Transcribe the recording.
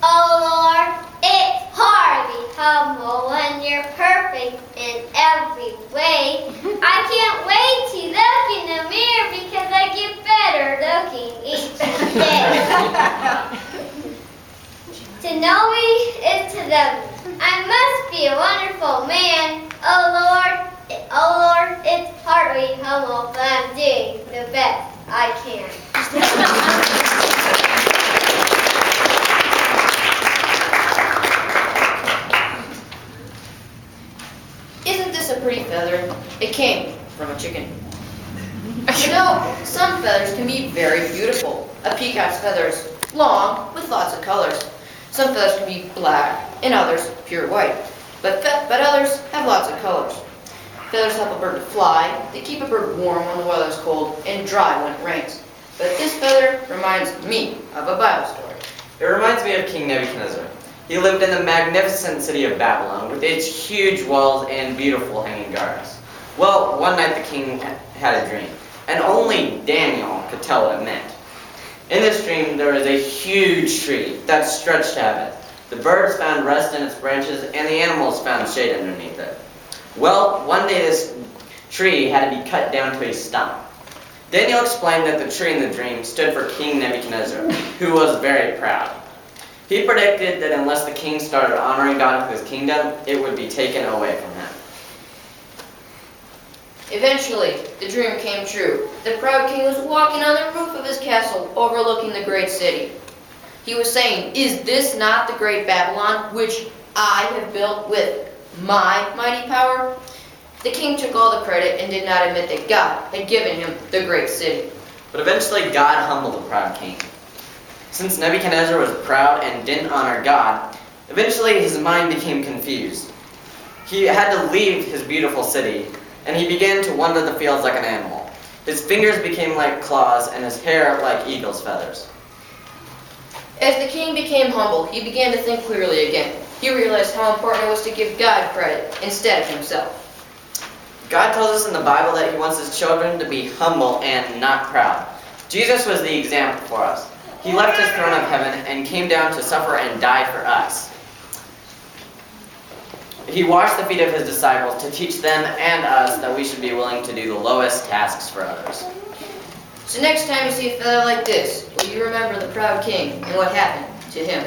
Oh Lord, it's hard to be humble when you're perfect in every way. I can't wait to look in the mirror because I get better looking each day. To know me is to love me. I must be a wonderful man. Oh Lord, it's hard to be humble, but I'm doing the best I can. Isn't this a pretty feather? It came from a chicken. You know, some feathers can be very beautiful. A peacock's feather is long with lots of colors. Some feathers can be black and others pure white. But others have lots of colors. Feathers help a bird to fly. They keep a bird warm when the weather is cold and dry when it rains. But this feather reminds me of a Bible story. It reminds me of King Nebuchadnezzar. He lived in the magnificent city of Babylon with its huge walls and beautiful hanging gardens. Well, one night the king had a dream, and only Daniel could tell what it meant. In this dream, there was a huge tree that stretched to heaven. The birds found rest in its branches, and the animals found shade underneath it. Well, one day this tree had to be cut down to a stump. Daniel explained that the tree in the dream stood for King Nebuchadnezzar, who was very proud. He predicted that unless the king started honoring God with his kingdom, it would be taken away from him. Eventually, the dream came true. The proud king was walking on the roof of his castle overlooking the great city. He was saying, "Is this not the great Babylon, which I have built with my mighty power?" The king took all the credit and did not admit that God had given him the great city. But eventually God humbled the proud king. Since Nebuchadnezzar was proud and didn't honor God, eventually his mind became confused. He had to leave his beautiful city, and he began to wander the fields like an animal. His fingers became like claws, and his hair like eagle's feathers. As the king became humble, he began to think clearly again. He realized how important it was to give God credit instead of himself. God tells us in the Bible that he wants his children to be humble and not proud. Jesus was the example for us. He left his throne of heaven and came down to suffer and die for us. He washed the feet of his disciples to teach them and us that we should be willing to do the lowest tasks for others. So next time you see a feather like this, will you remember the proud king and what happened to him?